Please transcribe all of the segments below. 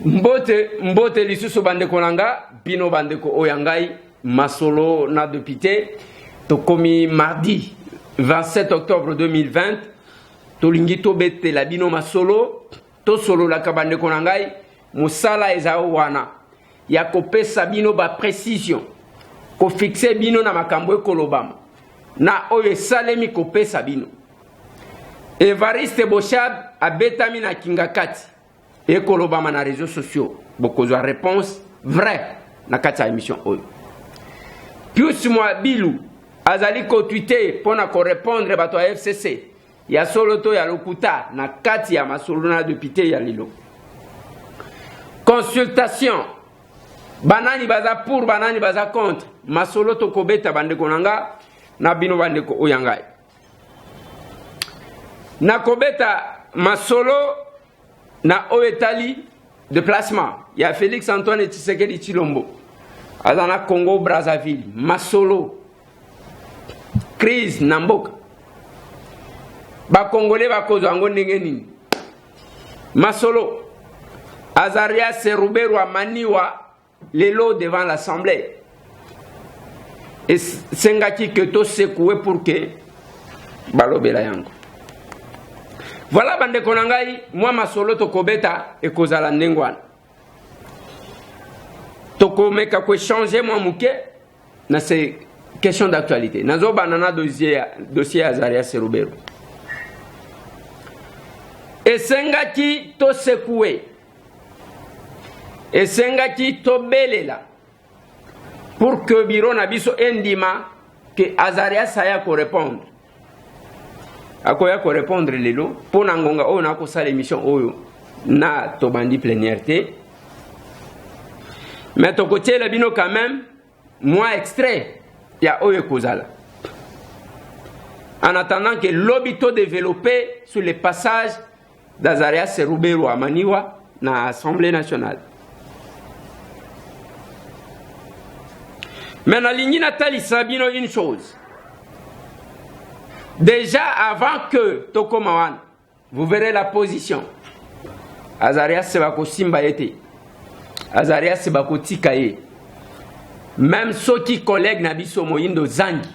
Mbote lisusu bandeko nanga bino bandeko oyangai masolo na député to komi mardi 27 octobre 2020 to lingi to bete la bino masolo to solo la kabandeko nangai musala ezao wana ya kopesa bino ba précision ko fixer bino na makambo ekolobama na oyo salemi kopesa bino Evariste Bochab abetami na kingakati ekolobama na réseaux sociaux bokozwa réponse vraie na kati ya émission oyo Pius Mwabilu azali ko tweeter pona ko répondre bato ya FCC ya solo to ya lokuta na kati ya masolo na député ya lilo consultation banani baza pour banani baza contre masolo to kobeta bandeko nanga na bino bandeko oyangai na kobeta masolo na oetali déplacement ya Félix Antoine Tshisekedi Tshilombo azana Congo Brazzaville masolo crise na mboka ba congolais ba kozwa ngo ndenge nini masolo Azaria Seruberu amaniwa lelo devant l'assemblée et sengaki que to secoué pour que balobela yango. Voilà bandeko nangai moi masolo to kobeta e kozala ndengwana to komeka ko changer moi muke na ces questions d'actualité nazo banana dossier Azaria Seruberu et sengaki to secoué et sengaki to belela pour que biro na biso endima que Azaria saya ko répondre akoya ko répondre lelo pona ngonga oyo na ko sala émission oyo na to bandi plénière té mais to côté la bino quand même moi extrait ya oyo kozala en attendant que l'obito développé sur les passages d'Azaria Seruberu à Maniwa na Assemblée nationale. Mais na ligne natali sabino une chose. Déjà avant que Toko Mawan, vous verrez la position. Azaria Sebako Simbaete. Azaria Sebako Tikaye. Même ceux qui collèguent Nabiso Moyindo Zangi.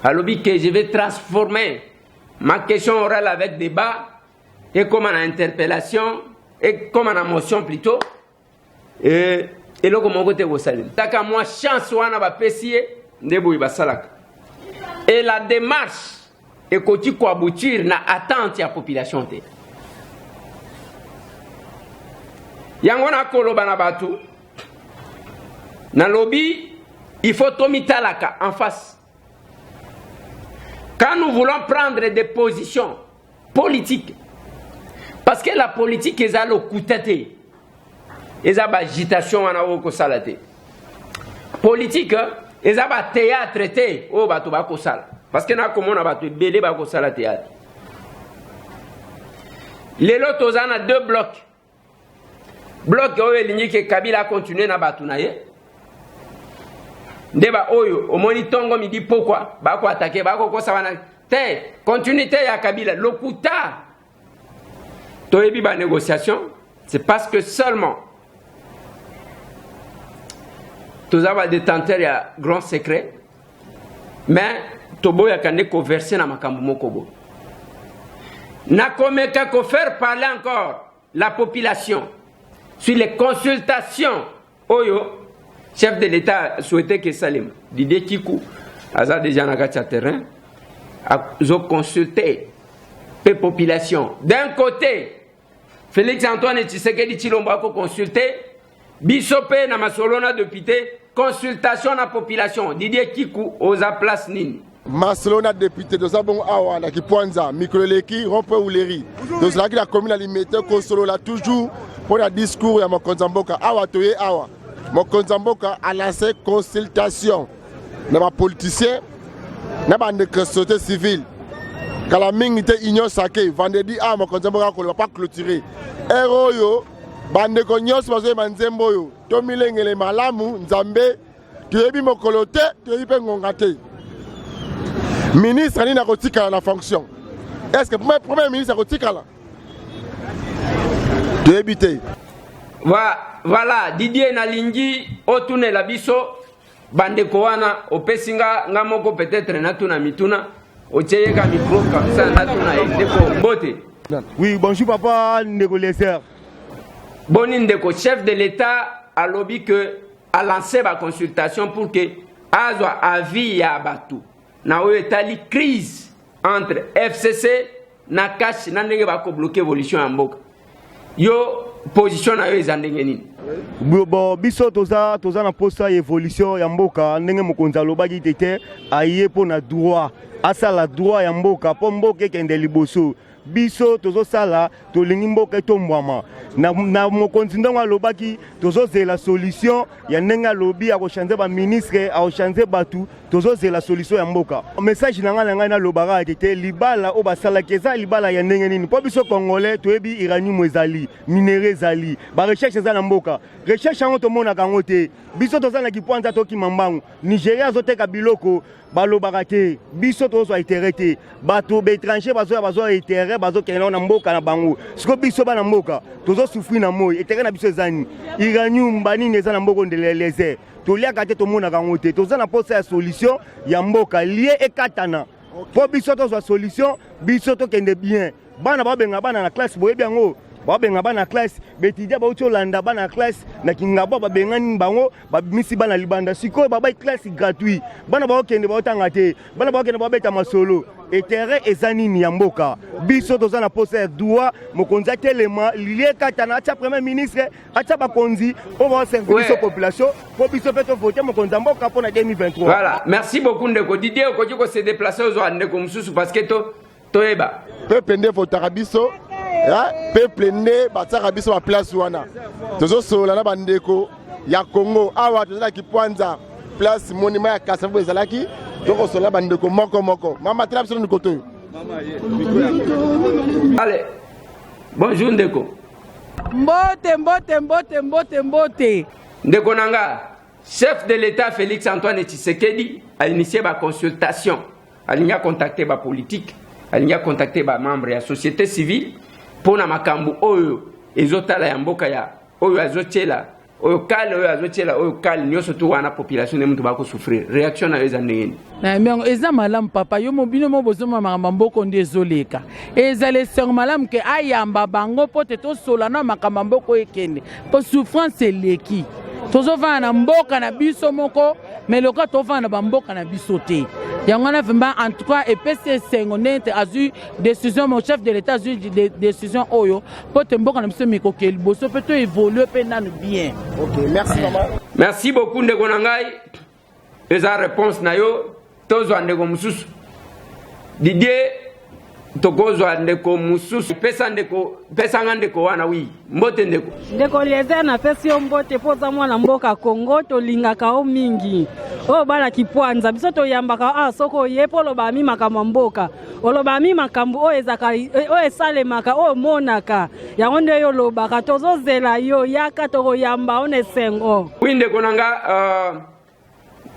Alors que je vais transformer ma question orale avec débat et comme en interpellation et comme en motion plutôt. Et là, comment vous avez taka moi chance wana ba pesie ndebo ibasalaka. Et la démarche et koti ko aboutir na attente ya population te. Yango na koloba na batu. Na lobby, il faut tomitalaka en face. Quand nous voulons prendre des positions politiques, parce que la politique est à l'occupation, est à l'agitation en oko salate. Politique est à théâtre té au bateau bako sala. Parce que na comment na bateau belé bako sala théâtre. Les lots ozana deux blocs. Bloc oyo lingi ke Kabila continuer na bateau na ye. Ndeba oyo omoni tongo midi pourquoi bako attaquer bako ko sawana te continuité ya Kabila lokuta to ebi ba négociation c'est parce que seulement tous avons détenteur ya grand secret mais tobo ya kande ko verser na makambo mokobo na komeka ko faire parler encore la population sur les consultations oyo chef de l'État souhaitait que Salim, Didier Kikou, a déjà na terrain, a consulté les populations. D'un côté, Félix Antoine Tshisekedi Tshilombo a consulté, Bisopé na masolona député, consultation na population. Didier Kikou osa place nini. Masolona député de Zabon Awa na Kipwanza, Mikroleki, Rompe Ouleri. Donc là la commune alimentaire consolola toujours pour le discours ya Mokonzamboka Awa toye Awa. Mokonzamboka a lancé consultation dans les politiciens, dans les sociétés civiles. Quand la mingité union saké, vendredi à Mokonzamboka ne va pas clôturer. Héroyo, bande konyos bazo manzemboyo, tomilengele malamu, nzambe, tuyebi mokolote, tuyebi ngongate. Ministre ni na kotika la fonction. Est-ce que premier ministre a kotika là? Tuyebi te. Voilà, Didier Nalingi, otune la biso, bande koana, opesinga, ngamoko peut-être natuna mituna, ocheyeka micro comme ça, natuna ndeko mbote. Oui, bonjour papa, ndeko Lesser. Boni ndeko, chef de l'État a lobby que a lancé ma consultation pour que azwa avis ya batu. Na oyo etali crise entre FCC na cash na ndenge bako bloquer évolution ya mboka. Yo position na yo ezandenge nini? Bon, biso toza na posta évolution ya mboka ndenge mokonzi alobaki tete aye po na droit. Asala droit ya mboka po mboka ekende liboso. Biso tozo sala tolingi mboka etombwama na mokonzi ndongo alobaki tozo zela solution ya ndenge alobi ya kochanze ba ministre a kochanze batu tozo zela solution ya mboka. Message na ngai na lobaka tete libala o basala keza libala ya ndenge nini po biso congolais toyebi uranium ezali minéraux ezali ba recherche za na mboka recherche yango tomona kango te biso toza na kipwanza toki mambangu Nigeria zoteka biloko balobaka te biso tozo intérêt te bato étranger bazo intérêt bazo kena na mboka na bango siko biso bana mboka tozo souffrir na moyi intérêt na biso ezani uranium banini eza na mboka ndeleleze toliaka te tomona kango te toza na posa ya solution ya mboka lié ekatana po biso tozo solution biso tokende bien bana babenga bana na classe boyebi yango babenga bana classe betidia bauti olanda bana classe na kingabo babengani bango babimisi bana libanda sikoyo babai classe gratuit bana baokende baotanga te bana baokende babeta masolo etere ezanini ya mboka biso toza na poste ya droit mokonzi atelema lié katana atia premier ministre atia bakonzi po baoservir biso population po biso pe tovote mokonzi ya mboka mpona 2023. Voilà, merci beaucoup ndeko Didier okoki ko se déplacer ozwa ndeko mosusu parce que toyeba peuple nde votaka biso peuple nde bataka biso ba place wana tozosola na bandeko ya Congo awa tozala kipwanza place monument ya Kasavu ezalaki tokosola na bandeko moko mama tela biso ndikoto. Allez, bonjour ndeko. Mbote. Ndeko nanga, chef de l'État Félix Antoine Tshisekedi a initié ma consultation. Il a contacté ma politique, il a contacté ma membre de la société civile pour na makambu oyo ezotala ya mboka ya oyo azochela oyo kale nyoso tu wana population ne mutu bako souffrir réaction na eza ndenge na mbongo eza malamu papa yo mobino mo bozoma makamba mboko ndezoleka ezale seng malamu ke ayamba bango pote to sola na makamba mboko ekende po souffrance eleki tozovana na mboka na biso moko mais loka tovana ba mboka na biso te yangana vimba en tout cas EPC sengonete azu décision mon chef de l'état azu décision oyo pote mboka na biso mikokeli boso peut évoluer pe nanu bien. OK, merci maman. Merci beaucoup ndeko nangai. Eza réponse na yo tozwa ndeko mususu Didier tokozwa ndeko mususu pesa ndeko wana wi mbote ndeko Lesser na pesi yo mbote poza mwana mboka Congo tolingaka o mingi o bala kipwanza biso toyambaka soko yepo loba mi makambo mboka oloba mi makambo o ezaka o esalemaka o monaka yango nde yo lobaka tozozela yo yaka tokoyamba one sengo wi ndeko nanga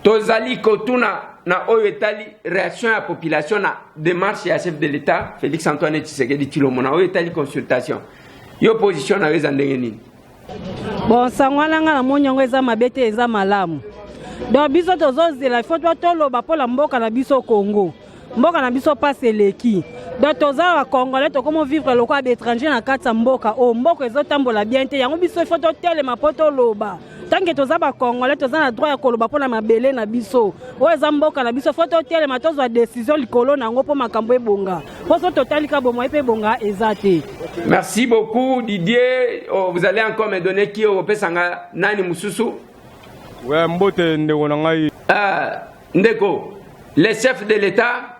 tozali kotuna na oyo etali réaction à la population na démarche ya chef de l'État Félix Antoine Tshisekedi Tshilombo na oyo etali consultation yo position na weza ndenge nini? Bon sangwana nga na monyongo eza mabete eza malamu donc biso tozozela il faut toloba pola mboka na biso Congo mboka na biso passe eleki donc toza wa Congolais tokomo vivre lokwa d'étranger na kati ya mboka o mboka ezotambola bien te yango biso il faut totelema po toloba tanke toza ba Congolais toza na droit ya koloba pona mabele na biso o eza mboka na biso faut totelema tozwa décision likolo nango po makambo ebonga po so totalika bomo epe bonga ezate. Merci beaucoup Didier. Vous allez encore me donner qui opesanga nani mususu? Ouais, mbote ndeko nangai. Ndeko, le chef de l'État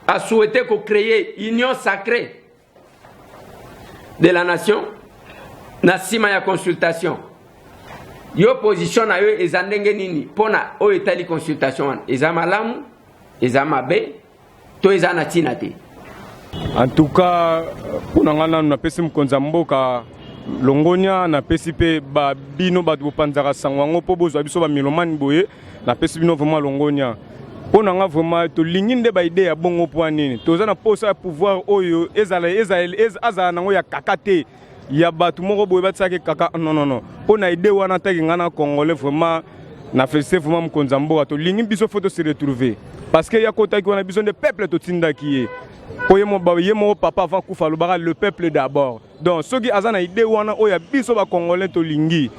a souhaité créer une union sacrée de la nation na sima ya consultation. Yo position na yo ezandenge nini pona o etali consultation eza malamu eza mabe to eza na tina te. En tout cas pona ngana na pesi mkonza mboka longonya na pesi pe ba bino ba panzaka sangwango po bozwa biso ba milomani boye na pesi bino vraiment longonya pona nga vraiment to linginde ba idée ya bongo po nini toza na posa ya pouvoir oyo ezala nango ya kakate ya batu moko boye batisaki kaka non po na idée wana taki ngana congolais vraiment na félicité vraiment mokonzi mboka to lingi biso faut se retrouver parce que ya kotaki wana biso de peuple to tindaki ye po ye mo papa avant kufa lobaka le peuple d'abord donc soki azana idée wana oya biso ba congolais to lingi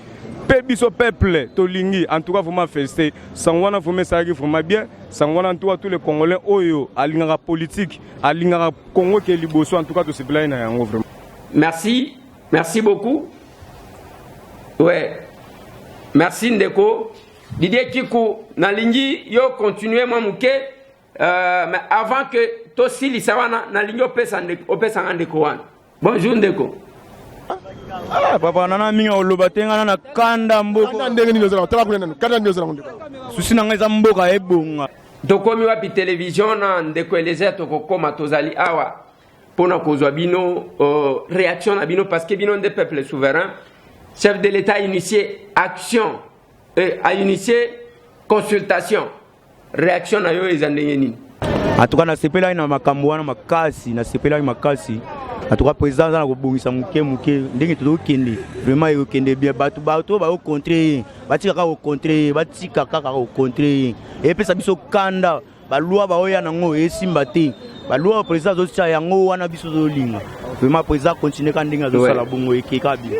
pe biso peuple to lingi en tout cas vraiment félicité sangwana vraiment ça qui vraiment bien sangwana en tout cas tous les congolais oyo alingaka politique alingaka Congo ke liboso en tout cas to se plaît na yango vraiment. Merci beaucoup. Ouais. Merci Ndeko. Didier Kikou, Nalingi, yo continuez moi mouké, mais avant que Tossi Lissawana, Nalingi opesa Ndeko wan. Bonjour Ndeko. Ah papa nana minga olobatenga na kanda mboko. Kanda ndenge ni lozala, tala kuna nanu, kanda ndenge lozala. Susi na ngeza mboka ebonga. Tokomi wapi télévision na Ndeko eleze tokokoma tozali awa. Pona kozwa bino réaction na bino parce que bino des peuples souverains. Chef de l'État a initié action, a initié consultation. Réaction na yo ezandenge nini? En tout cas na sepela ina makambo wana makasi, na sepela makasi. En tout cas président na ko bongisa muke ndenge to kende. Vraiment yo kende bien batu ba au contrer, batika ka au contrer, batika ka au contrer. Et puis ça biso kanda, ba loi ba oya nango esimba te. Ba loi président zo tia yango wana biso zo linga. Vraiment président continue ka ndinga zo sala bongo ekeka bien.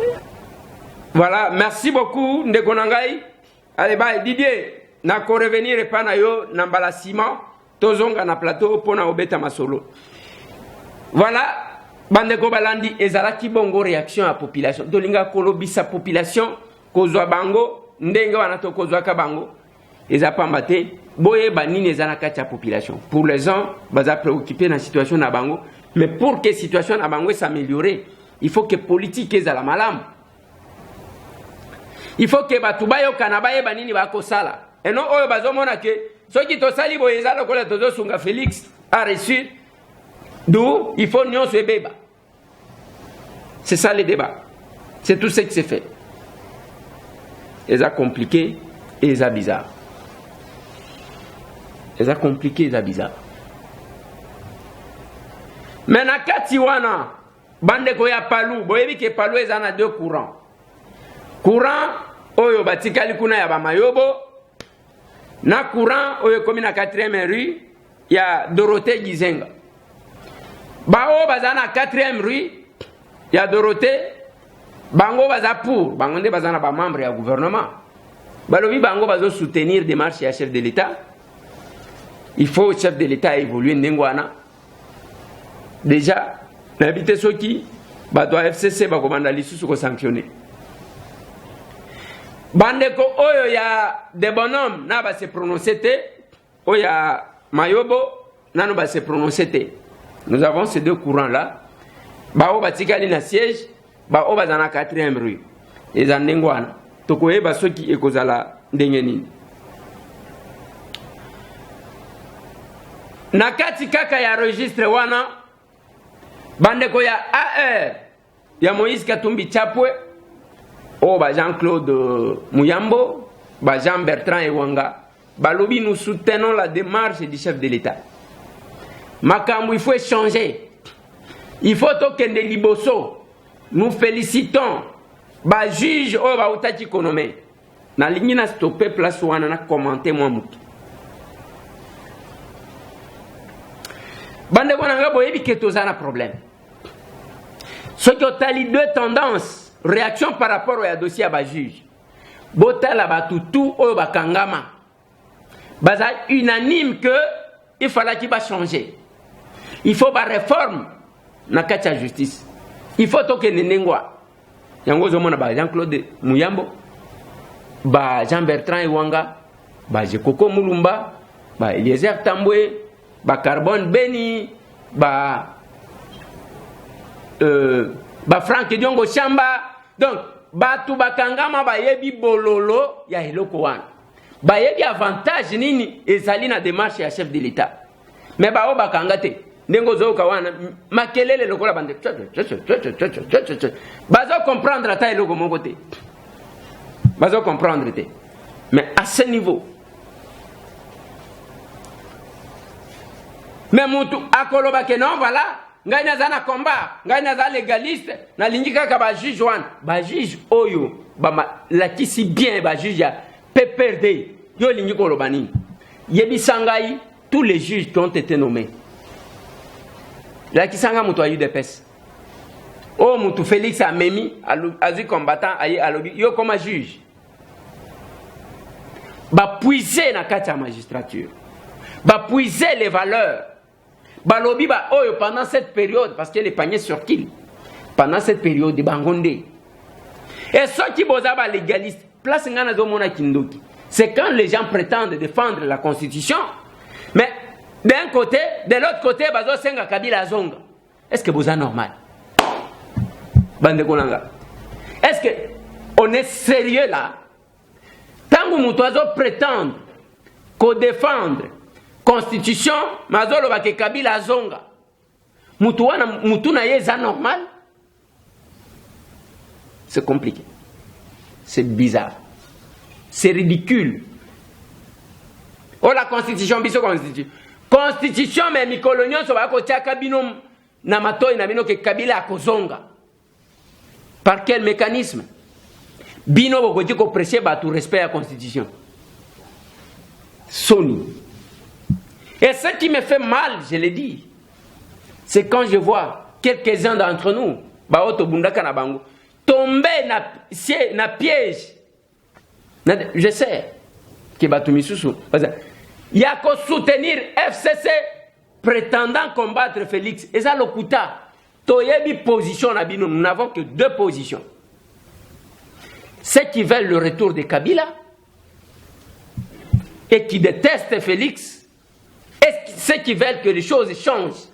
Voilà, merci beaucoup Ndeko Nangai. Allez bye Didier, na ko revenir pa na yo na mbala ciment, tozonga na plateau pona obeta masolo. Voilà, bandeko balandi ezalaki bongo réaction à population. Dolinga kolobisa population kozwa bango ndenge wana to kozwa ka bango. Ezapamba te boye banini ezana kati ya population. Pour les gens, baza préoccupé na situation na bango, mais pour que situation na bango s'améliorer, il faut que politique ezala malamu. Il faut que batubayo kanabaye banini bako sala. Et non oyo bazomona ke soki to sali boye ezala kola tozo sunga Félix a reçu d'où il faut nyonso ebeba. C'est ça le débat. C'est tout ce qui s'est fait. Et ça compliqué et ça bizarre. Et ça compliqué et ça bizarre. Mais na kati wana bande ko ya palu boyebi ke palu ezana deux courants. Courant oyo batikali kuna ya bamayobo na courant oyo komi na 4e rue ya Dorothée Gizenga. Bao baza na 4e rue ya Dorothée bango baza pour bango nde baza na ba membre ya gouvernement. Balobi bango bazo soutenir des marches ya chef de l'État. Il faut le chef de l'État évoluer ndengwana. Déjà n'habite soki ba doit FCC ba komanda lisusu ko sanctionner. Bandeko oyo ya de bonhomme na ba se prononcer te, oya Mayobo na no ba se prononcer te. Nous avons ces deux courants là. Ba o batikali na siège, ba o bazana 4e rue. Ezandengwana. Tokoye ba soki ekozala ndenge nini. Na kati kaka ya registre wana bandeko ya AR ya Moïse Katumbi Chapwe o ba Jean-Claude Muyambo, ba Jean-Bertrand Ewanga, balobi nous soutenons la démarche du chef de l'État. Makambo, il faut échanger. Il faut tokende liboso. Nous félicitons ba juge o ba utaki konome. Na lingi na stopper place wana na commenter moi mutu. Bande wana nga boyebi ke tozana problème. Ce qui otali deux tendances, réaction par rapport au dossier à ba juge. Botala ba tutu o ba kangama. Baza unanime que il fallait qu'il va changer. Il faut ba réforme na kati ya justice. Il faut tokende nengwa. Yango zomona ba Jean-Claude Muyambo, ba Jean-Bertrand Ewanga, ba Jekoko Mulumba, ba Eliezer Tambwe, ba Carbone Beni, ba Frank Diongo Chamba. Donc batu bakangama ba yebi bololo ya eloko wana. Ba yebi avantage nini ezali na démarche ya chef de l'État. Mais ba o bakanga te. Nengo zo kawana makelele lokola bande. Bazo comprendre ata eloko moko te. Bazo comprendre te. Mais à ce niveau, mais mutu akoloba que non, voilà, ngai naza na combat ngai naza légaliste nalingi kaka ba juge wana ba juge oyo lakisi bien ba juge ya PPRD yo lingi koloba nini yebisa ngai tous les juges qui ont été nommés lakisa nga mutu ayu UDPS oh mutu Félix amemi azui combattant aye alobi yo comme juge ba puiser na kati ya magistrature ba puiser les valeurs balobi ba oyo pendant cette période parce que les paniers sur qui pendant cette période bangonde et ceux qui boza ba légaliste place ngana zo mona kindoki c'est quand les gens prétendent défendre la constitution mais d'un côté de l'autre côté bazo senga Kabila zonga est-ce que boza normal bande konanga est-ce que on est sérieux là tangu mutu azo prétendre ko défendre constitution mazolo ba ke Kabila zonga mutu wana mutu na yeza normal c'est compliqué c'est bizarre c'est ridicule oh la constitution biso constitution mais mikolonio so ba ko tiaka bino na matoi na bino ke Kabila akozonga par quel mécanisme bino boko ko presser ba tout respect à la constitution Sony. Et ce qui me fait mal, je l'ai dit, c'est quand je vois quelques-uns d'entre nous, tomber na piège. Je sais que il y a qu'à soutenir FCC prétendant combattre Félix. Et ça, le kuta, position, nous n'avons que deux positions. Ceux qui veulent le retour de Kabila et qui détestent Félix, et ceux qui veulent que les choses changent.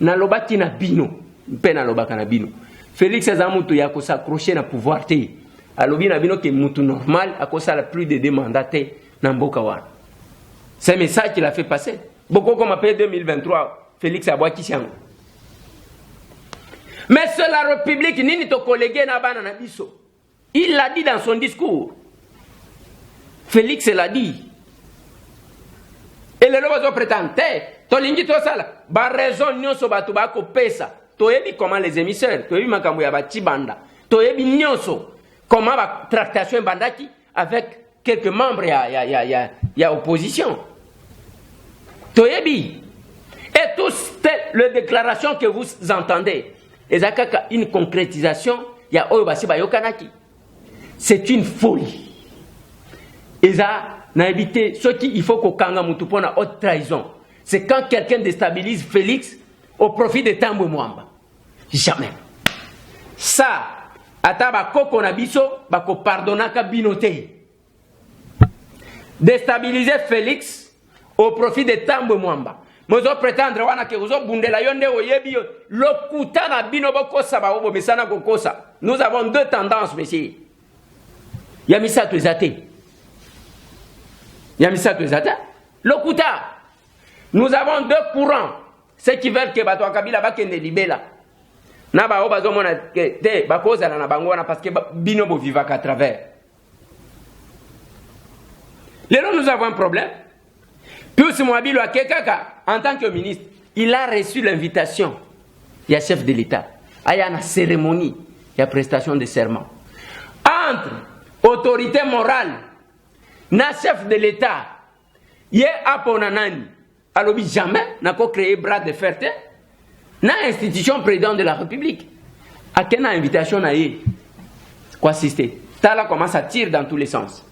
Nalobaki na bino, pena lobaka na bino. Félix Azamutu yako s'accrocher na pouvoir te. Alobi na bino que mutu normal a kosa la plus de deux mandats na mboka wana. C'est un message qu'il a fait passer. Beaucoup comme appelé 2023, Félix Abouaki Siango. Mais c'est la République nini to collègue na bana na biso. Il l'a dit dans son discours. Félix l'a dit. Et les lois prétendent, tolingi to sala, ba raison nyonso batu ba ko pesa. Toyebi comment les émissaires, toyebi makambo ya ba tibanda. Toyebi nyonso comment ba tractation bandaki avec quelques membres ya opposition. Toyebi. Et toutes les déclarations que vous entendez, ezakaka une concrétisation ya oyo basi ba yokanaki. C'est une folie. Eza n'a évité ce qu'il faut qu'au Kanga Moutupona haute trahison. C'est quand quelqu'un déstabilise Félix au profit de Tambwe Mwamba. Jamais. Ça, ataba koko na biso, bako pardonnaka binote. Déstabiliser Félix au profit de Tambwe Mwamba. Mozo prétendre wana ke uzo bundela yonde oyebi lokuta na bino boko saba obo mesana kokosa. Nous avons deux tendances, messieurs. Yamisa tuezate. Yamisa tuezate. Lokuta. Nous avons deux courants. Ceux qui veulent que Bato Kabila bakende libela. Na ba obazo mona te bakoza na bangona parce que bino bo vivaka à travers. Là nous avons un problème. Pius Mwabilo Akekaka en tant que ministre, il a reçu l'invitation. Il y a chef de l'État. Il y a une cérémonie, il y a prestation de serment. Entre autorité morale, na chef de l'État, il y a aponanani. Alors jamais n'a pas créé bras de fer. Na institution président de la République. À quelle invitation n'a eu quoi assister? Tala commence à tirer dans tous les sens.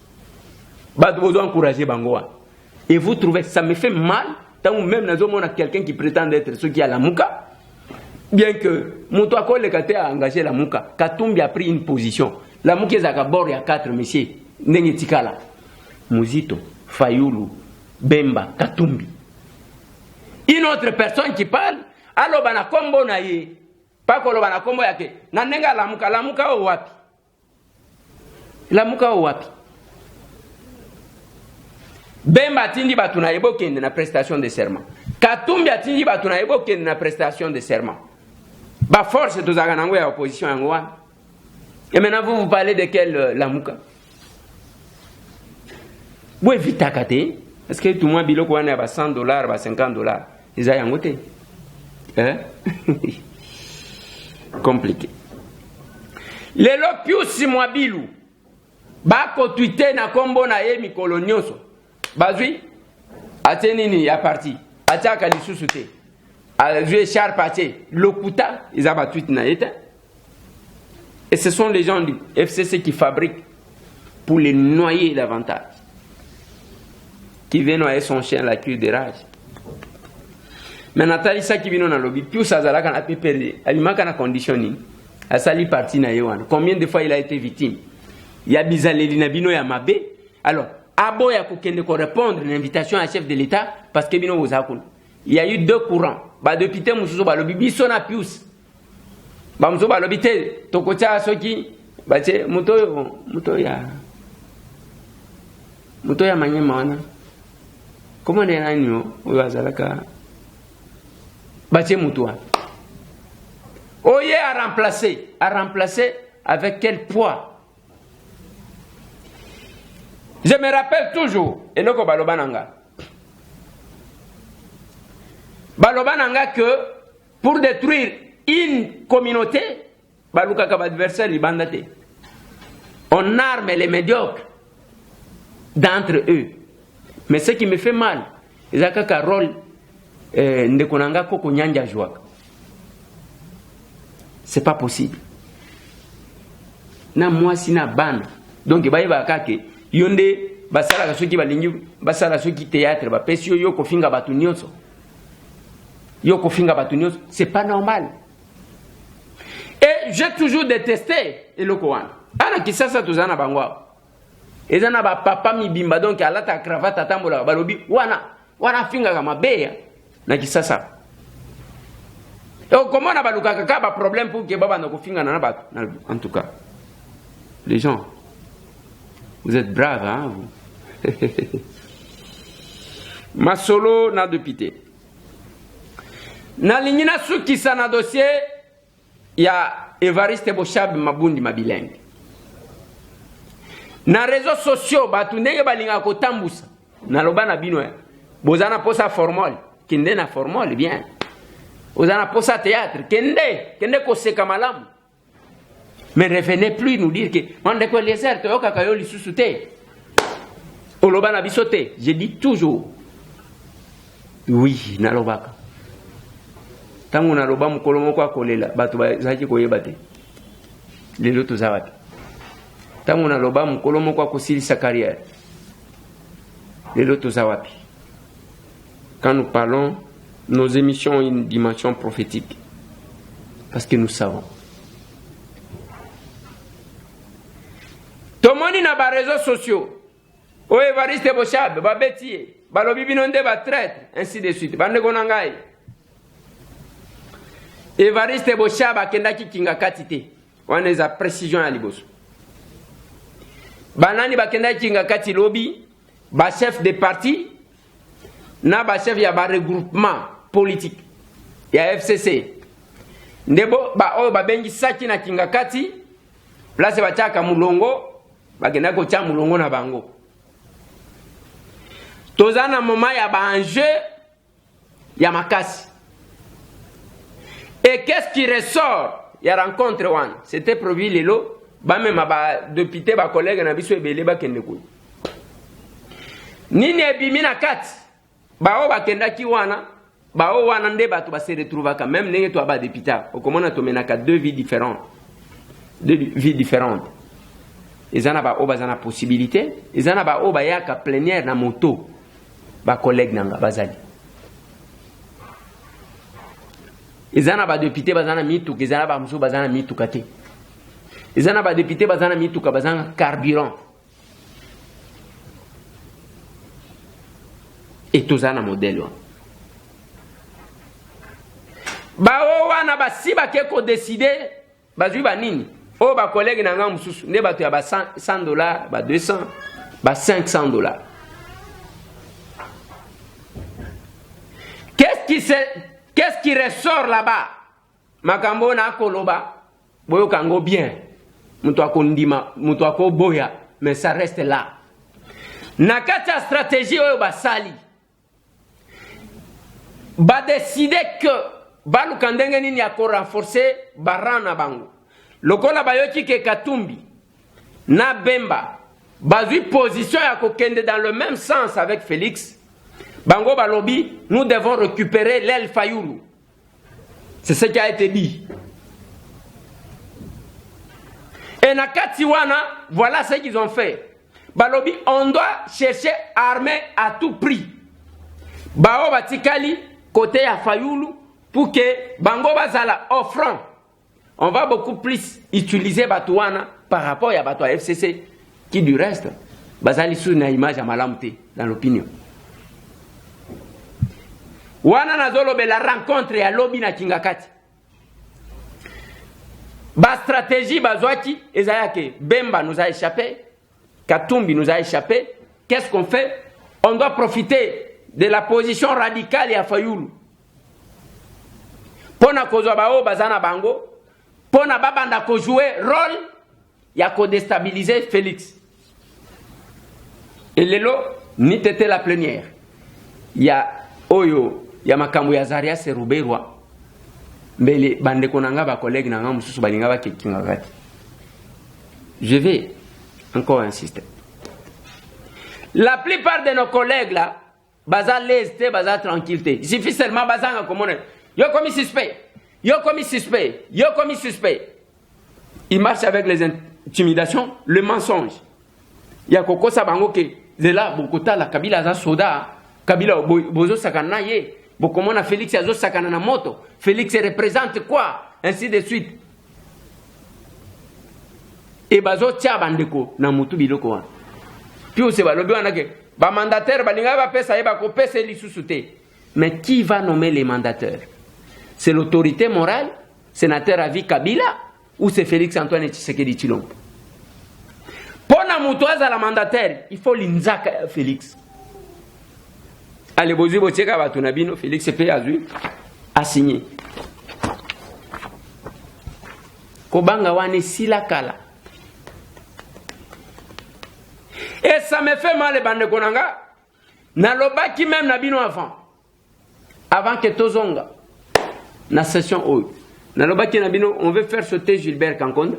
Bah vous encourager Bangoa. Et vous trouvez ça me fait mal tant même nous avons quelqu'un qui prétend être ce qui a la Mouka. Bien que Moutouako le Kate a engagé la Mouka, Katumbi a pris une position. La Mouka est à Gabor, il y a 4 messieurs. Nengetikala, Mouzito, Fayoulou, Bemba, Katumbi. Une autre personne qui parle, alors bana kombo na ye, pas que bana kombo yake, nanenga la Mouka au wapi. La Mouka au wapi. Bemba tindi batuna yebo kende na prestation de serment. Katumbi tindi batuna yebo kende na prestation de serment. Ba force to zaga nango ya opposition yango wana. Et maintenant vous parlez de quel Lamouka? Vous évitez kate. Est-ce que tout le monde biloko wana ba $100, ba $50? Ils a yangote. Hein? Compliqué. Lelo Pius Mwabilu bako tweeter na kombo na ye mikolo nyonso. Bazwi atenini ya parti. Ataka lisusu te. Azwi Charles Paté, Lokuta, ils ont tweet na yete. Et ce sont les gens du FCC qui fabriquent pour les noyer davantage. Qui viennent noyer son chien à la queue de rage. Mais Nathalie ça qui vient dans le lobby, puis ça a la perdre. Elle manque na conditioning. A sali parti na yewan. Combien de fois il a été victime? Il y a bizaleli na bino ya mabe. Alors, abo ya kokende ko répondre à l'invitation à chef de l'État parce que bino ozakun. Il y a eu deux courants. Ba député mususu ba lobby biso na Pius. Ba mususu ba lobby te tokocha soki ba che muto ya manyema wana. Comment on a nous ozalaka Baché Moutoua. Oye a remplacé avec quel poids? Je me rappelle toujours, Enoko Balobananga. Balobananga que pour détruire une communauté, Balukaka adversaire libandate. On arme les médiocres d'entre eux. Mais ce qui me fait mal, c'est un rôle. C'est pas possible. Na moi si na ban. Donc ba kake yonde basala ka soki balingi basala soki théâtre ba pesio yoko finga batu nyonso. Yoko finga batu nyonso, c'est pas normal. Et j'ai toujours détesté eloko wana. Ana kisasa tuzana bangwa. Ezana ba papa mi bimba donc alata cravate tambola balobi wana finga kama beya. Na kisasa. Et comment na baluka kaka ba problème pour que baba nako finga na ba en tout cas. Les gens, vous êtes braves hein vous. Masolo na député. Na lingina suki sana dossier ya Evariste Boshab Mabundi Mabilenge. Na réseaux sociaux batu ndenge balinga ko tambusa. Na loba na bino bozana posa formal. Kende na formal bien. Ozana posa théâtre. Kende ko seka malamu. Mais revenez plus nous dire que on de quoi les airs toyoka kayo lisusu te. Oloba na bisote. Je dis toujours oui na lobaka. Tangu na loba mukolo moko akolela batu bazaki koyeba te. Lelo tozawati. Tangu na loba mukolo moko akosilisa carrière. Lelo tozawati. Quand nous parlons, nos émissions ont une dimension prophétique. Parce que nous savons. Tomoni na ba réseaux sociaux. O Evariste Boshab, ba betie, ba lobi binonde ba traître, ainsi de suite. Bande konangai. Evariste Boshab akendaki kinga katite. Wana za précision ya liboso. Banani bakendaki kinga kati lobby, ba chef de parti. Na ba chef ya ba regroupement politique ya FCC ndebo ba o ba bengi saki na kingakati place ba chaka mulongo bagenda ko cha mulongo na bango tozana moma ya ba enjeu ya makasi. Et qu'est-ce qui ressort ya rencontre one? C'était prévu lelo ba même ba député ba collègue na biso ebele ba kende ko nini ebimina kati bao bakendaki wana bao wana nde batu ba se retrouver quand même ndenge to ba député okomona to menaka deux vies différentes ezana ba obazana possibilité ezana ba obayaka plénière na moto ba collègue nanga bazali ezana ba député bazana mitu ezana ba muso bazana mitu kate ezana ba député bazana mitu ka bazana carburant. Et tous un modèle. Bao wana basi ba keko décider bazui ba nini o ba collègue na ngam susu ne ba to ya ba $100 ba 200 ba $500. Qu'est-ce qui ressort là-bas? Makambo na koloba boyo kango bien muto akondima muto akoboya mais ça reste là. Nakata stratégie oyo basali ba décider que baluka ndenge nini ya ko renforcer barana bango lokola bayoki ke Katumbi na Bemba bazui position ya kokende dans le même sens avec Félix bango balobi nous devons récupérer l'aile Fayulu. C'est ce qui a été dit. Et nakati wana, voilà ce qu'ils ont fait. Balobi, on doit chercher armée à tout prix. Bao batikali côté à Fayulu pour que bango bazala offrant. On va beaucoup plus utiliser Batouana par rapport à Batou FCC qui du reste bazali sous une image à malamté dans l'opinion. Wana nazolo be la rencontre ya lobby na Kingakati. Ba stratégie bazwaki ezayake Bemba nous a échappé, Katumbi nous a échappé. Qu'est-ce qu'on fait? On doit profiter de la position radicale ya Fayulu. Pona kozwa bao bazana bango, pona babanda ko jouer rôle ya ko déstabiliser Félix. Et lelo ni tete la plénière. Ya oyo ya makambo ya Zaria Seruberwa. Mais bande konanga ba collègue nanga mususu balinga ba kekingakati. Je vais encore insister. La plupart de nos collègues là, baza leste, baza tranquillité. Il suffit seulement bazanga comme on est. Yo commis suspect. Yo commis suspect. Yo commis suspect. Il marche avec les intimidations, le mensonge. Ya koko sabango ke zela bokota la Kabila za soda, Kabila bozo sakana ye. Bokomona Félix azo sakana na moto. Félix représente quoi? Ainsi de suite. Et bazo tia bandeko na mutu biloko wana. Puis on se va lobi wana ke ba mandataire balinga ba pesa yeba ko pesa lisusu te. Mais qui va nommer les mandataires? C'est l'autorité morale, sénateur à vie Kabila ou c'est Félix Antoine Tshisekedi Tshilombo? Pona mutu azala mandataire, il faut l'inzaka Félix. Allez, bozi bocheka batunabino Félix fait azui a signé. Kobanga wane sila kala. Et ça me fait mal bande konanga. Na lobaki même nabino avant que tozonga na session haute. Na lobaki nabino on veut faire sauter Gilbert Kankonda.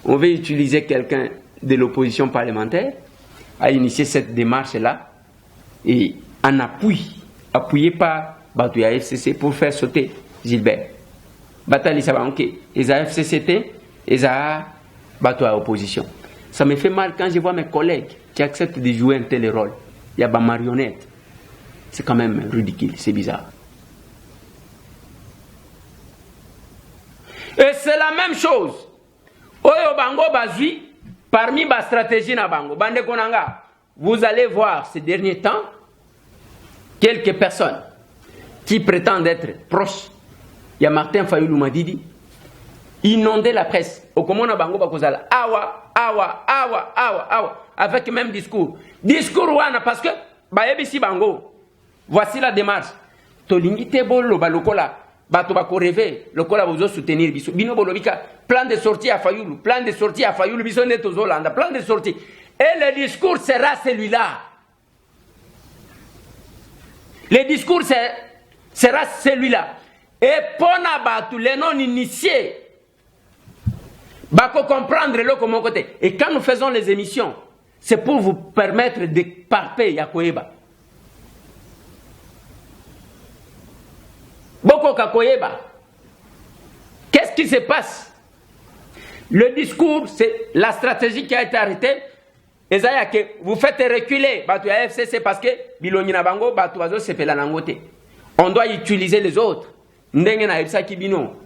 On veut utiliser quelqu'un de l'opposition parlementaire à initier cette démarche là et en appui, appuyé par Batouya FCC pour faire sauter Gilbert. Batali Sabanke, ils ont FCCT, ils ont Batouya opposition. Ça me fait mal quand je vois mes collègues qui acceptent de jouer un tel rôle. Il y a des marionnettes. C'est quand même ridicule, c'est bizarre. Et c'est la même chose. Oyo Bango Bazui, parmi ma stratégie na Bango, Bande Konanga, vous allez voir ces derniers temps, quelques personnes qui prétendent être proches, il y a Martin Fayulu Madidi, inonder la presse. Au Komona Bango Bakozala, awa, avec le même discours. Discours wana parce que, Bayebisi Bango, voici la démarche. Tolingi Tebolo Balokola, Bato Bako rêver, Lokola vous soutenir, Bino Bolobika, plan de sortie à Fayulu, plan de sortie à Fayulu, Bisonnet aux Hollande, plan de sortie. Et le discours sera celui-là. Le discours sera celui-là. Et pona batu les non initiés, bako comprendre le comme côté. Et quand nous faisons les émissions, c'est pour vous permettre de parler yakoyeba. Boko kakoyeba. Qu'est-ce qui se passe? Le discours, c'est la stratégie qui a été arrêtée. Que vous faites reculer Batouya FCC parce que Bilonina Bango, Batouazo se fait la nangote. On doit utiliser les autres. Ndengena Elsa Kibino.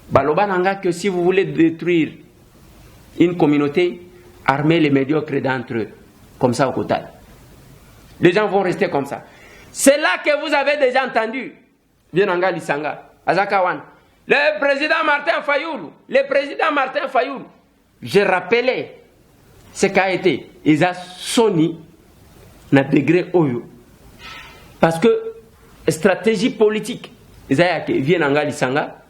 Baloba nanga que si vous voulez détruire une communauté, armez les médiocres d'entre eux. Comme ça au total. Les gens vont rester comme ça. C'est là que vous avez déjà entendu. Vienanga Lisanga, Azakawan. Le président Martin Fayulu. Le président Martin Fayulu. J'ai rappelé ce qu'a été, ils ont soni na degré oyo. Parce que stratégie politique, ils ont été viennent en Galisanga,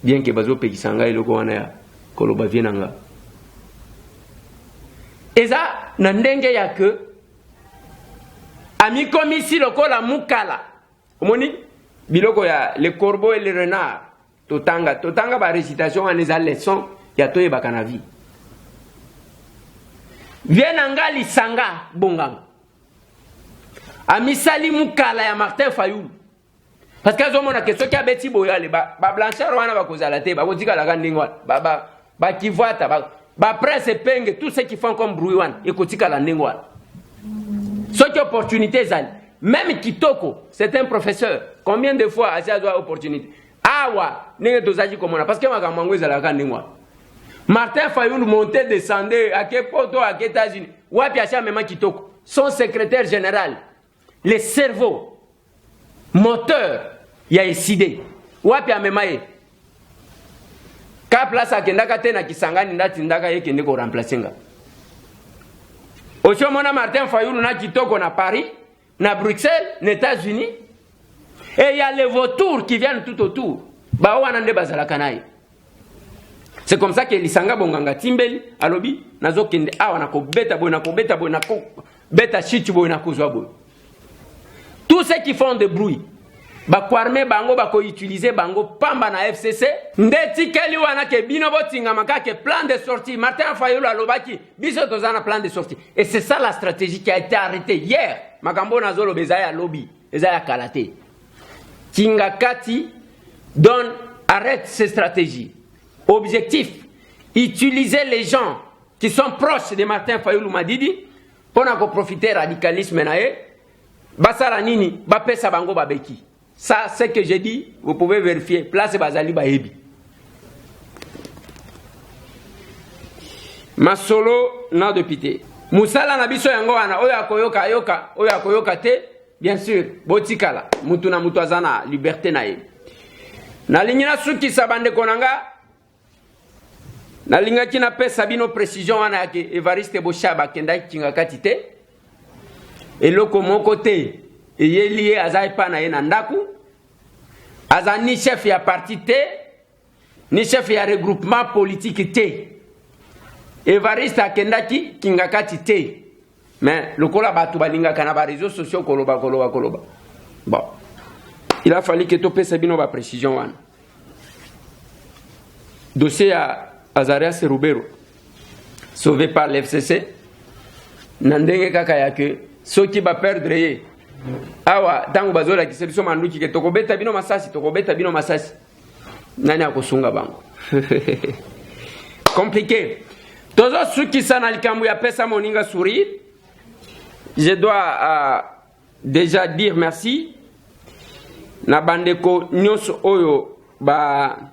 bien que bazo pekisanga et le goana koloba viennent en Galisanga. Ils ont n'endenge ya que ami komisi lokola mukala, omoni biloko ya le corbeau et le renard totanga ba récitation en eza leçon ya toyebaka na vie viena ngali sanga bonganga amisali mukala ya Martin Fayulu parce que azomona ke soki abeti boyale ba blanchard wana bakozala te bakotikala ka ndenge wana ba kivwata ba presse penge tout ce qui font comme bruit wana ekotikala ndenge wana soki opportunité ezali même Kitoko c'est un professeur combien de fois asi azwa opportunité awa ndenge tozaki komona parce que makambo yango ezalaka ka ndenge wana Martin Fayulu montait descendait à Kepoto à États-Unis wapi asi amema Kitoko son secrétaire général le cerveau moteur ya eside wapi amema ye ka place akendaka te na Kisangani ndati ndaka ye kende ko remplacer nga Oshomona Martin Fayulu na Kitoko na Paris na Bruxelles na États-Unis et il y a les vautours qui viennent tout autour ba wana nde bazalaka naye. C'est comme ça que lisanga bonganga timbeli alobi nazokende awa na kobeta boy na kobeta boy na ko beta chichi boy na kozwa boy. Tous ceux qui font de bruit ba kwarme bango ba ko utiliser bango pamba na FCC ndeti keli wana ke bino botinga makake plan de sortie Martin Fayulu alobaki biso tozana plan de sortie et c'est ça la stratégie qui a été arrêtée hier makambo na zolo bezaya lobby ezaya kalate Kinga Kati donne arrête ces stratégies. Objectif, utiliser les gens qui sont proches de Martin Fayulu Madidi pour profiter radicalisme nae basara nini ba pesa bango babeki. Ça c'est ce que j'ai dit, vous pouvez vérifier. Place Bazali Bahebi. Masolo na depité. Musala na biso yango wana oya koyoka te bien sûr botikala mutu na mutu azana liberté na ye. Na lingina suki sabande konanga na linga kina pesa bino précision wana yake Evariste Boshaba kenda Kinga Kati te eloko moko te eyelié azai pa na ye na ndaku aza ni chef ya parti te ni chef ya regroupement politique te Evariste akendaki Kinga Kati te mais lokola batu balinga kana ba réseaux sociaux koloba. Bon il a fallu que to pesa bino ba précision wana dossier à Azarias Rubero sauvé par l'FCC nandenge kaka yake soki ba perdre ye awa tangu bazola kisebiso manduki ke tokobeta bino masasi nani akosunga bango compliqué tozo suki sana likambu ya pesa moninga sourire. Je dois déjà dire merci na bandeko nyonso oyo ba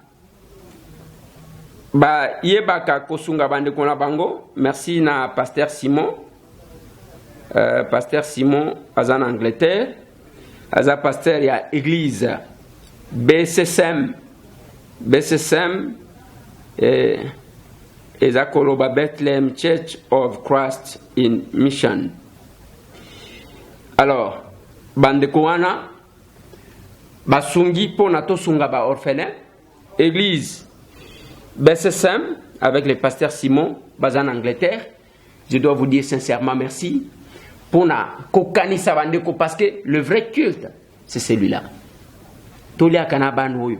yebaka kosunga bandeko na bango. Merci na Pasteur Simon. Pasteur Simon aza en Angleterre. Aza pasteur ya église BCSM eza koloba Bethlehem Church of Christ in Mission. Alors bandeko wana basungi po na tosunga ba orphelin église BCSM avec le pasteur Simon bazan en Angleterre. Je dois vous dire sincèrement merci pour na kokanisa bandeko parce que le vrai culte c'est celui-là. Tolia kanaban oyo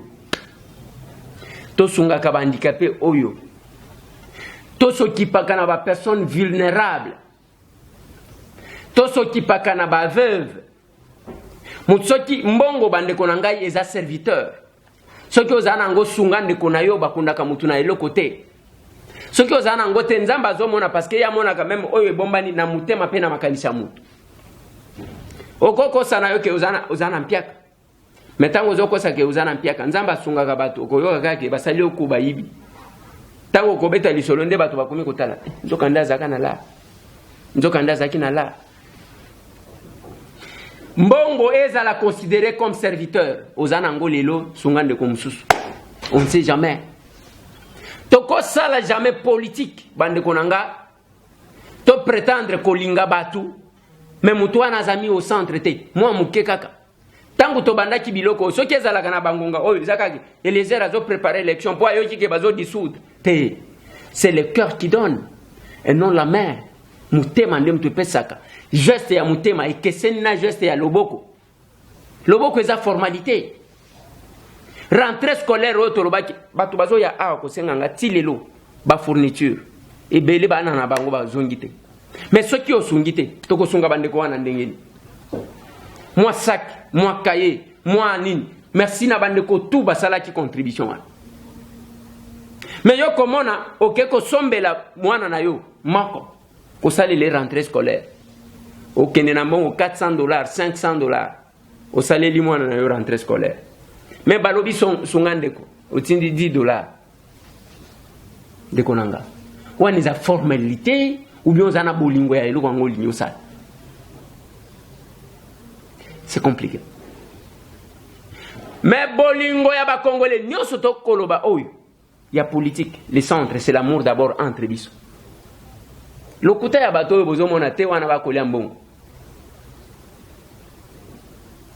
tosunga ka handicapé oyo tosokipa kana ba personne vulnérable tosokipa kana ba veuve mutsoki mbongo bandeko na ngai eza serviteur soki ozana ngo sunga ndeko na yo bakundaka mutu na eloko te soki ozana ngo te nzamba azomona parce que ya mona quand même oyo ebombani na mutema pe na makanisa mutu okoko sana yo ke ozana mpiaka metango zokosa ke ozana mpiaka nzamba sunga ka bato okoyoka kake basali okuba yibi tango kobeta lisolo nde bato bakomi kotala nzoka ndaza kana la nzoka ndaza kina la mbongo ezala considéré comme serviteur ozana ngo lelo sungande ko mususu on ne sait jamais toko sala jamais politique bande konanga to prétendre kolinga batu mais mutu wana zami au centre te moi muke kaka tangu to bandaki biloko soki ezala kana bangonga oyo zakaki Eliezer azo préparer l'élection pour ayoki ke bazo dissoudre te c'est le cœur qui donne et non la main mutema ndem tu pesaka geste ya mutema ekeseni na geste ya loboko eza formalité rentrée scolaire oyo tolobaki bato bazoya awa kosenganga ti lelo bafourniture ebele bana na bango bazongi te mais soki osungi te tokosunga bandeko wana ndenge nini mwa sac mwa cahier mwa nini merci na bandeko tout basalaki contribution wana mais yo komona oke kosombela mwana na yo moko kosalela rentrée scolaire okende na mbongo $400 $500 osaleli mwana na yo rentrée scolaire mais balobi sunga ndeko otindi $10 ndeko nanga wana eza formalité ou bien ozana bolingo ya eloko yango olingi osala c'est compliqué mais bolingo ya bakongole nyonso tokoloba oyo ya politique le centre c'est l'amour d'abord entre biso lokuta ya bato oyo bozomona te wana bakolia mbongo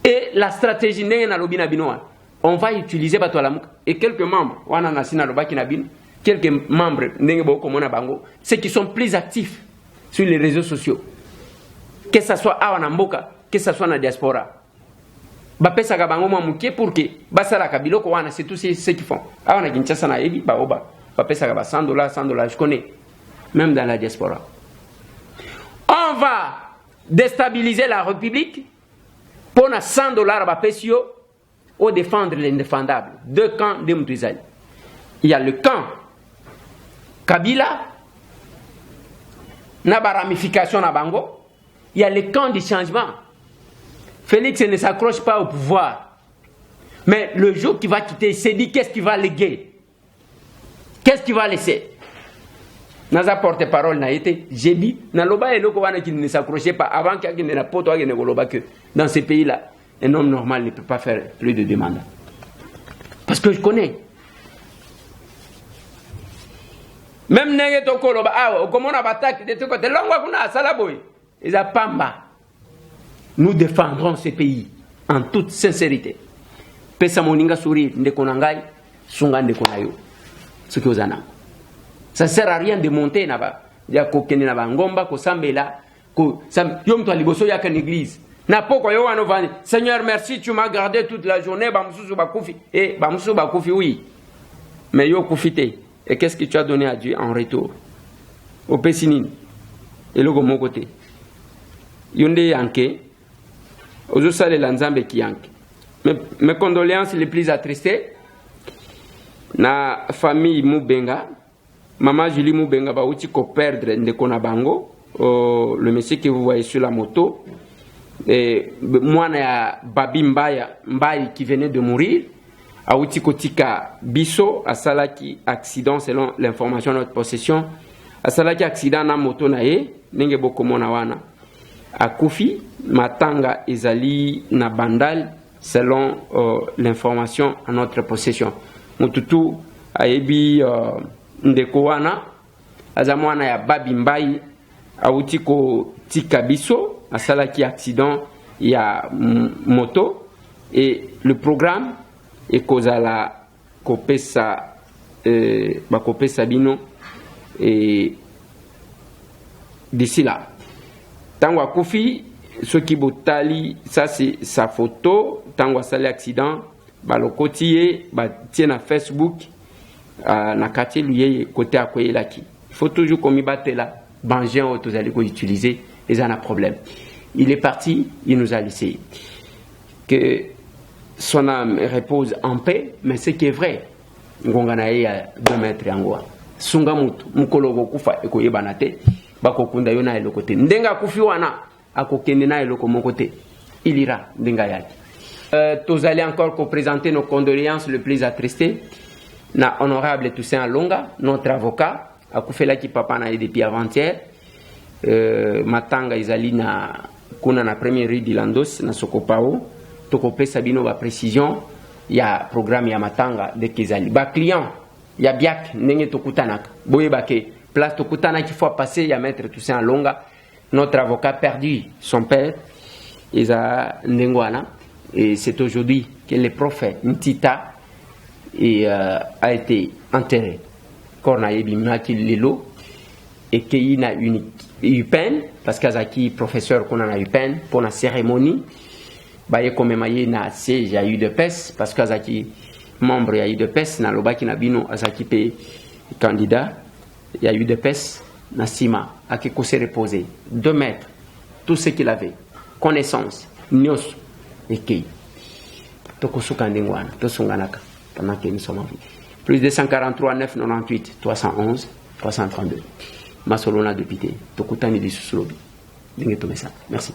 et la stratégie ndenge nalobi na bino wana on va utiliser bato ya lamuka et quelques membres wana nasi nalobaki na bino quelques membres ndenge bokomona bango ceux qui sont plus actifs sur les réseaux sociaux que ça soit awa na mboka que ça soit na diaspora bapesaka bango mwa muke pour que basalaka biloko wana c'est tout ceux qui font awa na Kinshasa na yebi baoba bapesaka ba $100 je connais même dans la diaspora on va déstabiliser la République pour na $100 bapesi yo au défendre l'indéfendable deux camps de Mutizali il y a le camp Kabila na ba ramification na bango il y a le camp du changement. Félix ne s'accroche pas au pouvoir. Mais le jour qu'il va quitter, il s'est dit qu'est-ce qu'il va léguer? Qu'est-ce qu'il va laisser? Naza porte-parole n'a été. J'ai dit, Naloba et Lokowana qui ne s'accrochait pas avant qu'il y ait une poto que dans ces pays-là, un homme normal ne peut pas faire plus de demandes. Parce que je connais. Même Nenge Tokoloba, comment on a attaqué de tout côté, l'ongwa kuna salaboy. Et à Pamba, nous défendrons ce pays en toute sincérité. Pesa moninga sourire, ndekonangai, sunga ndekonayo. Ce que vous en avez. Ça ne sert à rien de monter là-bas. Il y a kokene na bangomba, ko sambela, ko yom to liboso ya kan église. Na poko yo wana vani. Seigneur, merci, tu m'as gardé toute la journée, bamususu bakufi. Eh, bamususu bakufi oui. Mais yo kufite. Et qu'est-ce que tu as donné à Dieu en retour? Au Pessinine. Et le mon côté. Yonde yanke, ozo sale lanzambe ki yanke. Mes condoléances les plus attristées na famille Mubenga, maman Julie Mubenga ba uti ko perdre ndeko na bango, le monsieur que vous voyez sur la moto, et mwana ya Babi Mbaye qui venait de mourir, a uti ko tika biso asalaki accident selon l'information de notre possession, asalaki accident na moto na ye, nenge boko mona wana. Akufi matanga ezali na bandal selon l'information à notre possession. Mututu ayebi ndeko wana azamwana ya Babi Mbaye auti ko tika biso asalaki accident ya moto et le programme est kozala kopesa bakopesa bino et d'ici là Tango Akufi, ce qui botali, ça c'est sa photo. Tango asali accident, balokotiye, tient na Facebook, na quartier lui côté à quoi il a qui. Il faut toujours qu'on y batte là, banger aux allez utiliser, et en a problème. Il est parti, il nous a laissé. Que son âme repose en paix, mais ce qui est vrai, ngonganaye à 2 mètres en goa. Sungamutu, mukologo kufa ekoye banate. Bakokunda yona eloko côté ndenga kufi wana akokende na eloko mon côté il ira ndenga yaki tous allez encore présenter nos condoléances le plus attristées na honorable Toussaint Alonga notre avocat akufela ki papa na depuis avant-hier matanga izali na kuna na première rue d'Ilandos na Sokopao tokopesa bino ba précision ya programme ya matanga de Kizali ba client ya biak ndenge tokutanaka boyebake place Tokutana qu'il faut passer, il y a maître Toussaint Alonga, notre avocat perdu son père, Isa Ndengwana, et c'est aujourd'hui que le prophète Ntita a été enterré. Kornaïbi Maki Lilo, et qu'il a eu peine, parce qu'Azaki, professeur qu'on a eu peine pour la cérémonie, baye comme maye na siège a eu de peste, parce qu'Azaki membre ya UDPS na lobaki na bino azaki pe candidat ya UDPS na sima akiko se reposer de mettre tout ce qu'il avait connaissance nyos ekei tokosuka ndengwana tosunganaka pendant que nous sommes en vie. Plus de 143 998 311 332 Masolona député tokutani lisusu lobi ndenge tomesa. Merci.